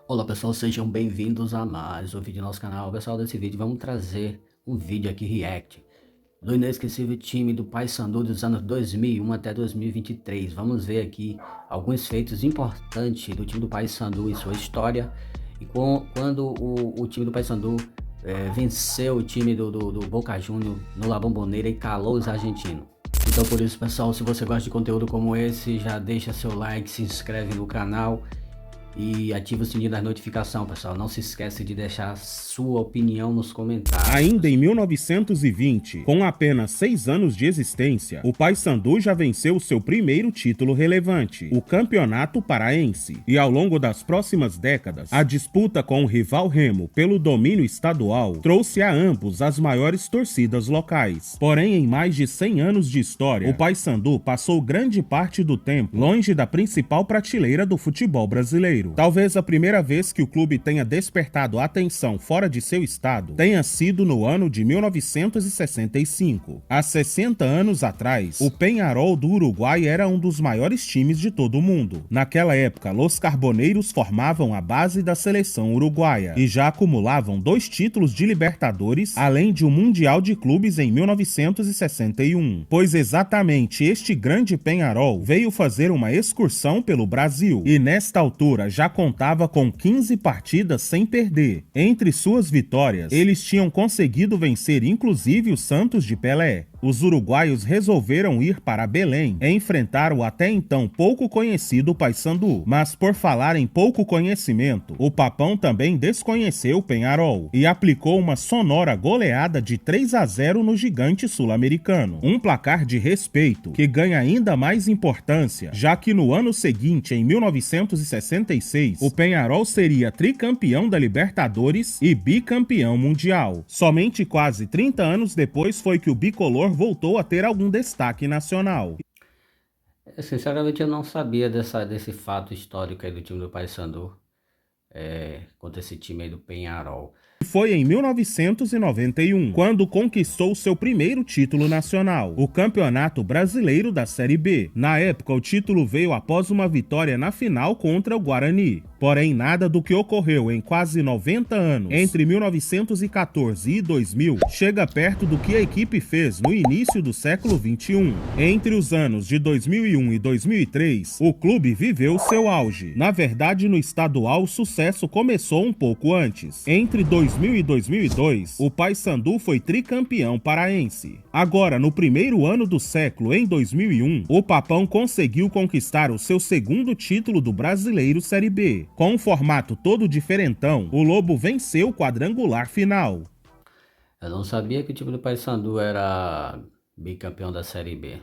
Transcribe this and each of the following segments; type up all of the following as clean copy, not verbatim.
Olá pessoal, sejam bem-vindos a mais um vídeo do nosso canal. Pessoal, desse vídeo vamos trazer um vídeo aqui react do inesquecível time do Paysandu dos anos 2001 até 2023. Vamos ver aqui alguns feitos importantes do time do Paysandu e sua história e quando o time do Paysandu venceu o time do Boca Juniors no La Bombonera e calou os argentinos. Então por isso pessoal, se você gosta de conteúdo como esse, já deixa seu like, se inscreve no canal e ativa o sininho das notificações, pessoal. Não se esquece de deixar sua opinião nos comentários. Ainda em 1920, com apenas 6 anos de existência, o Paysandu já venceu seu primeiro título relevante, o Campeonato Paraense. E ao longo das próximas décadas, a disputa com o rival Remo pelo domínio estadual trouxe a ambos as maiores torcidas locais. Porém, em mais de 100 anos de história, o Paysandu passou grande parte do tempo longe da principal prateleira do futebol brasileiro. Talvez a primeira vez que o clube tenha despertado atenção fora de seu estado tenha sido no ano de 1965. Há 60 anos atrás, o Peñarol do Uruguai era um dos maiores times de todo o mundo. Naquela época, Los Carboneiros formavam a base da seleção uruguaia e já acumulavam 2 títulos de Libertadores, além de um Mundial de Clubes em 1961. Pois exatamente este grande Peñarol veio fazer uma excursão pelo Brasil e nesta altura já contava com 15 partidas sem perder. Entre suas vitórias, eles tinham conseguido vencer inclusive o Santos de Pelé. Os uruguaios resolveram ir para Belém e enfrentar o até então pouco conhecido Paysandu. Mas por falar em pouco conhecimento, o Papão também desconheceu o Peñarol e aplicou uma sonora goleada de 3-0 no gigante sul-americano. Um placar de respeito que ganha ainda mais importância, já que no ano seguinte, em 1966, o Peñarol seria tricampeão da Libertadores e bicampeão mundial. Somente quase 30 anos depois foi que o bicolor voltou a ter algum destaque nacional. Sinceramente eu não sabia desse fato histórico aí do time do Paysandu contra esse time aí do Peñarol. Foi em 1991, quando conquistou seu primeiro título nacional, o Campeonato Brasileiro da Série B. Na época, o título veio após uma vitória na final contra o Guarani. Porém, nada do que ocorreu em quase 90 anos, entre 1914 e 2000, chega perto do que a equipe fez no início do século XXI. Entre os anos de 2001 e 2003, o clube viveu seu auge. Na verdade, no estadual, o sucesso começou um pouco antes. Entre 2000 e 2002, o Paysandu foi tricampeão paraense. Agora, no primeiro ano do século, em 2001, o Papão conseguiu conquistar o seu segundo título do Brasileiro Série B. Com um formato todo diferentão, o Lobo venceu o quadrangular final. Eu não sabia que o time do Paysandu era bicampeão da Série B.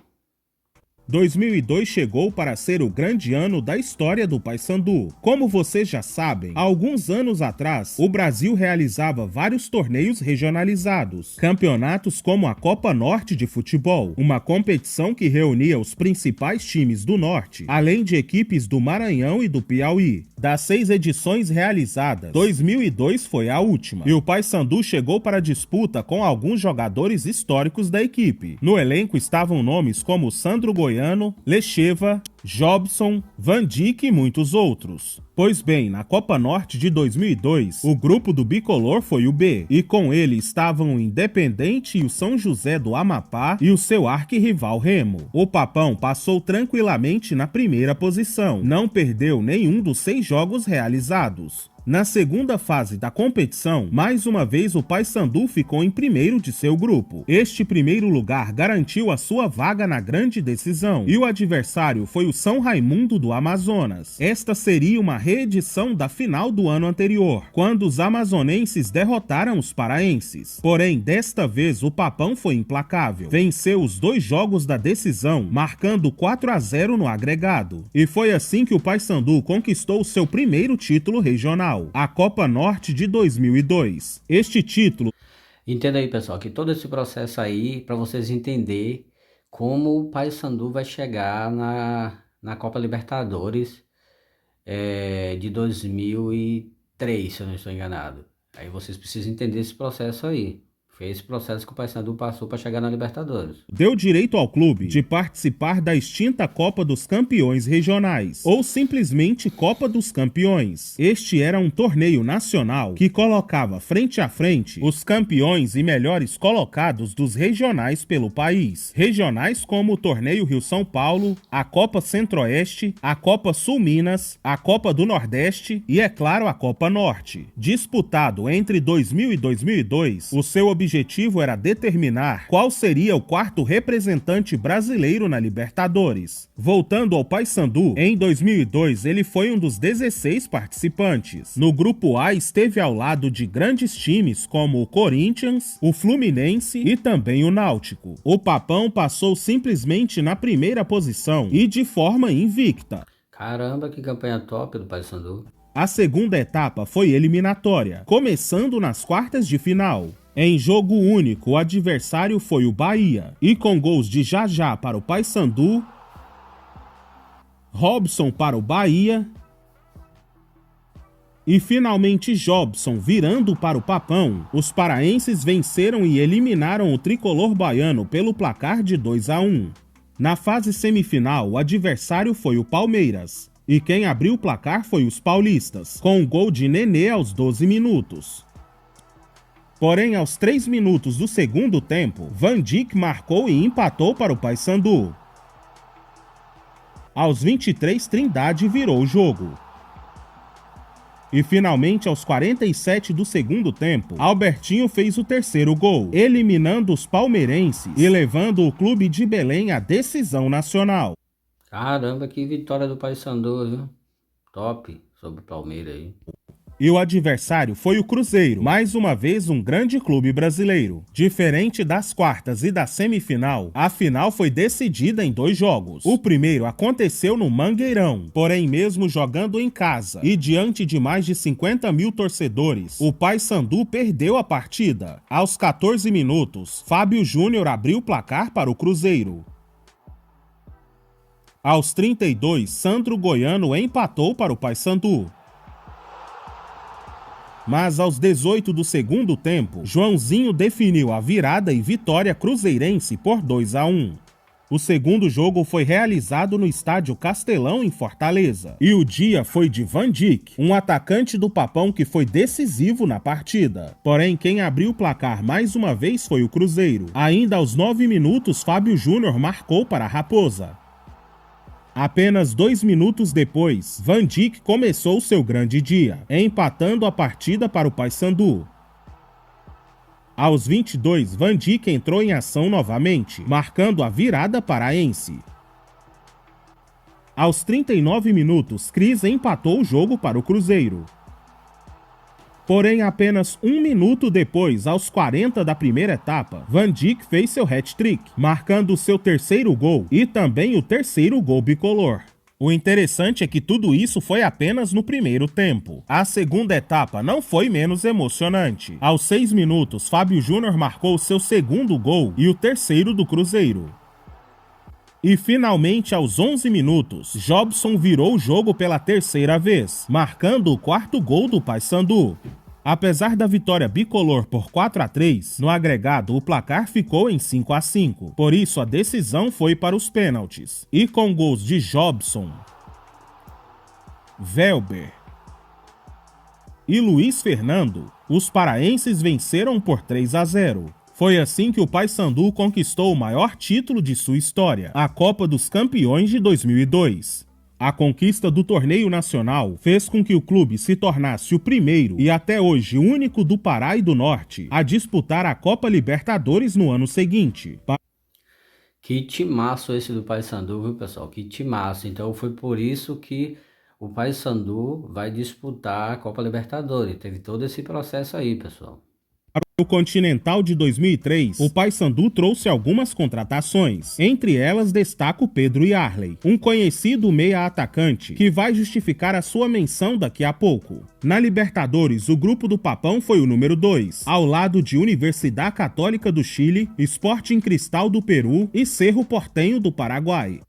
2002 chegou para ser o grande ano da história do Paysandu. Como vocês já sabem, há alguns anos atrás, o Brasil realizava vários torneios regionalizados, campeonatos como a Copa Norte de Futebol, uma competição que reunia os principais times do Norte, além de equipes do Maranhão e do Piauí. Das 6 edições realizadas, 2002 foi a última, e o Paysandu chegou para a disputa com alguns jogadores históricos da equipe. No elenco estavam nomes como Sandro Goiano, Lecheva, Jobson, Van Dijk e muitos outros. Pois bem, na Copa Norte de 2002, o grupo do bicolor foi o B, e com ele estavam o Independente e o São José do Amapá e o seu arquirrival Remo. O Papão passou tranquilamente na primeira posição, não perdeu nenhum dos 6 jogos realizados. Na segunda fase da competição, mais uma vez o Paysandu ficou em primeiro de seu grupo. Este primeiro lugar garantiu a sua vaga na grande decisão, e o adversário foi o São Raimundo do Amazonas. Esta seria uma reedição da final do ano anterior, quando os amazonenses derrotaram os paraenses. Porém, desta vez o Papão foi implacável. Venceu os 2 jogos da decisão, marcando 4-0 no agregado. E foi assim que o Paysandu conquistou seu primeiro título regional, a Copa Norte de 2002. Este título... Entenda aí, pessoal, que todo esse processo aí, para vocês entenderem como o Paysandu vai chegar na Copa Libertadores de 2003, se eu não estou enganado. Aí vocês precisam entender esse processo aí. Foi esse processo que o Paysandu passou para chegar na Libertadores. Deu direito ao clube de participar da extinta Copa dos Campeões Regionais, ou simplesmente Copa dos Campeões. Este era um torneio nacional que colocava frente a frente os campeões e melhores colocados dos regionais pelo país. Regionais como o Torneio Rio-São Paulo, a Copa Centro-Oeste, a Copa Sul-Minas, a Copa do Nordeste e, é claro, a Copa Norte. Disputado entre 2000 e 2002, o seu objetivo era determinar qual seria o quarto representante brasileiro na Libertadores. Voltando ao Paysandu, em 2002 ele foi um dos 16 participantes. No grupo A esteve ao lado de grandes times como o Corinthians, o Fluminense e também o Náutico. O Papão passou simplesmente na primeira posição e de forma invicta. Caramba, que campanha top do Paysandu. A segunda etapa foi eliminatória, começando nas quartas de final. Em jogo único, o adversário foi o Bahia, e com gols de Jajá para o Paysandu, Robson para o Bahia e finalmente Jobson virando para o Papão, os paraenses venceram e eliminaram o tricolor baiano pelo placar de 2-1. Na fase semifinal, o adversário foi o Palmeiras, e quem abriu o placar foi os paulistas, com o gol de Nenê aos 12 minutos. Porém, aos 3 minutos do segundo tempo, Van Dijk marcou e empatou para o Paysandu. Aos 23, Trindade virou o jogo. E finalmente, aos 47 do segundo tempo, Albertinho fez o terceiro gol, eliminando os palmeirenses e levando o clube de Belém à decisão nacional. Caramba, que vitória do Paysandu, viu? Top sobre o Palmeiras aí. E o adversário foi o Cruzeiro, mais uma vez um grande clube brasileiro. Diferente das quartas e da semifinal, a final foi decidida em 2 jogos. O primeiro aconteceu no Mangueirão, porém mesmo jogando em casa e diante de mais de 50 mil torcedores, o Paysandu perdeu a partida. Aos 14 minutos, Fábio Júnior abriu o placar para o Cruzeiro. Aos 32, Sandro Goiano empatou para o Paysandu. Mas aos 18 do segundo tempo, Joãozinho definiu a virada e vitória cruzeirense por 2-1. O segundo jogo foi realizado no estádio Castelão, em Fortaleza. E o dia foi de Van Dijk, um atacante do Papão que foi decisivo na partida. Porém, quem abriu o placar mais uma vez foi o Cruzeiro. Ainda aos 9 minutos, Fábio Júnior marcou para a Raposa. Apenas 2 minutos depois, Van Dijk começou seu grande dia, empatando a partida para o Paysandu. Aos 22, Van Dijk entrou em ação novamente, marcando a virada paraense. Aos 39 minutos, Cris empatou o jogo para o Cruzeiro. Porém, apenas 1 minuto depois, aos 40 da primeira etapa, Van Dijk fez seu hat-trick, marcando seu terceiro gol e também o terceiro gol bicolor. O interessante é que tudo isso foi apenas no primeiro tempo. A segunda etapa não foi menos emocionante. Aos 6 minutos, Fábio Júnior marcou seu segundo gol e o terceiro do Cruzeiro. E finalmente, aos 11 minutos, Jobson virou o jogo pela terceira vez, marcando o quarto gol do Paysandu. Apesar da vitória bicolor por 4-3, no agregado o placar ficou em 5-5. Por isso a decisão foi para os pênaltis. E com gols de Jobson, Velber e Luiz Fernando, os paraenses venceram por 3-0. Foi assim que o Paysandu conquistou o maior título de sua história, a Copa dos Campeões de 2002. A conquista do torneio nacional fez com que o clube se tornasse o primeiro e até hoje único do Pará e do Norte a disputar a Copa Libertadores no ano seguinte. Que timaço esse do Paysandu, viu, pessoal? Que timaço. Então foi por isso que o Paysandu vai disputar a Copa Libertadores. Teve todo esse processo aí, pessoal. Para o Continental de 2003, o Paysandu trouxe algumas contratações. Entre elas, destaca o Pedro Yarley, um conhecido meia-atacante, que vai justificar a sua menção daqui a pouco. Na Libertadores, o grupo do Papão foi o número 2, ao lado de Universidade Católica do Chile, Sporting Cristal do Peru e Cerro Porteño do Paraguai.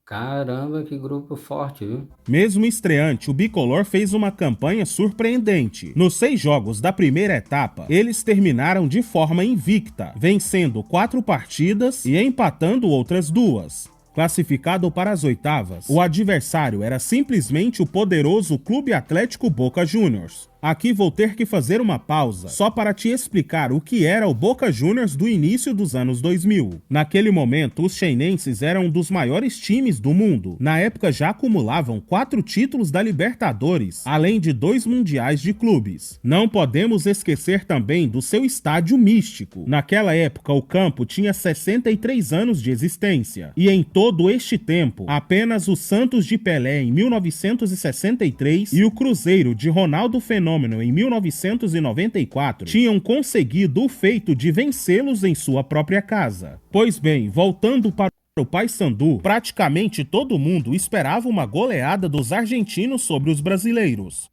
Caramba, que grupo forte, viu? Mesmo estreante, o bicolor fez uma campanha surpreendente. Nos 6 jogos da primeira etapa, eles terminaram de forma invicta, vencendo 4 partidas e empatando outras 2. Classificado para as oitavas, o adversário era simplesmente o poderoso Clube Atlético Boca Juniors. Aqui vou ter que fazer uma pausa, só para te explicar o que era o Boca Juniors do início dos anos 2000. Naquele momento, os cheinenses eram um dos maiores times do mundo. Na época já acumulavam 4 títulos da Libertadores, além de 2 mundiais de clubes. Não podemos esquecer também do seu estádio místico. Naquela época, o campo tinha 63 anos de existência, e em todo este tempo, apenas o Santos de Pelé em 1963 e o Cruzeiro de Ronaldo Fenômeno em 1994 tinham conseguido o feito de vencê-los em sua própria casa. Pois bem, voltando para o Paysandu, praticamente todo mundo esperava uma goleada dos argentinos sobre os brasileiros.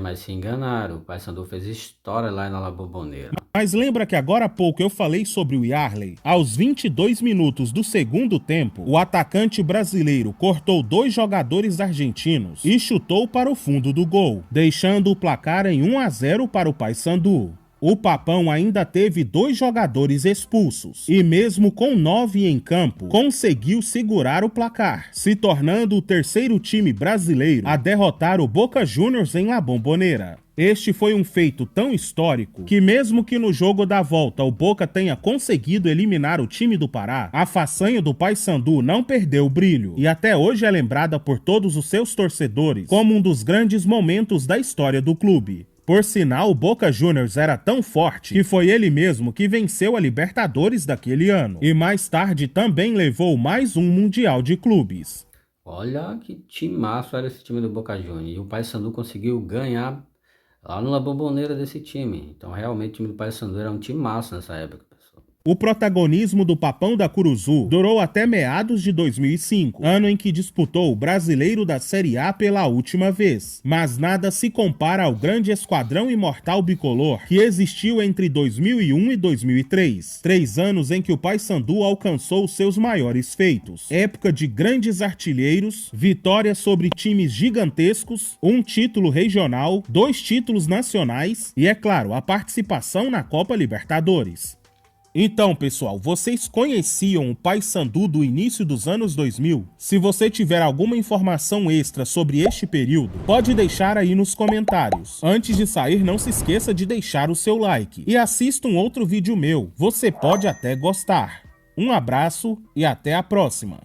Mas se enganaram, o Paysandu fez história lá na La Bombonera. Mas lembra que agora há pouco eu falei sobre o Yarley? Aos 22 minutos do segundo tempo, o atacante brasileiro cortou 2 jogadores argentinos e chutou para o fundo do gol, deixando o placar em 1-0 para o Paysandu. O Papão ainda teve 2 jogadores expulsos e mesmo com 9 em campo, conseguiu segurar o placar, se tornando o terceiro time brasileiro a derrotar o Boca Juniors em La Bombonera. Este foi um feito tão histórico que mesmo que no jogo da volta o Boca tenha conseguido eliminar o time do Pará, a façanha do Paysandu não perdeu o brilho e até hoje é lembrada por todos os seus torcedores como um dos grandes momentos da história do clube. Por sinal, o Boca Juniors era tão forte que foi ele mesmo que venceu a Libertadores daquele ano e mais tarde também levou mais um Mundial de Clubes. Olha que timaço era esse time do Boca Juniors. E o Paysandu conseguiu ganhar lá no La Bombonera desse time. Então realmente o time do Paysandu era um timaço nessa época, pessoal. O protagonismo do Papão da Curuzu durou até meados de 2005, ano em que disputou o Brasileiro da Série A pela última vez. Mas nada se compara ao grande esquadrão imortal bicolor que existiu entre 2001 e 2003. 3 anos em que o Paysandu alcançou seus maiores feitos. Época de grandes artilheiros, vitórias sobre times gigantescos, um título regional, 2 títulos nacionais e, é claro, a participação na Copa Libertadores. Então, pessoal, vocês conheciam o Paysandu do início dos anos 2000? Se você tiver alguma informação extra sobre este período, pode deixar aí nos comentários. Antes de sair, não se esqueça de deixar o seu like e assista um outro vídeo meu, você pode até gostar. Um abraço e até a próxima!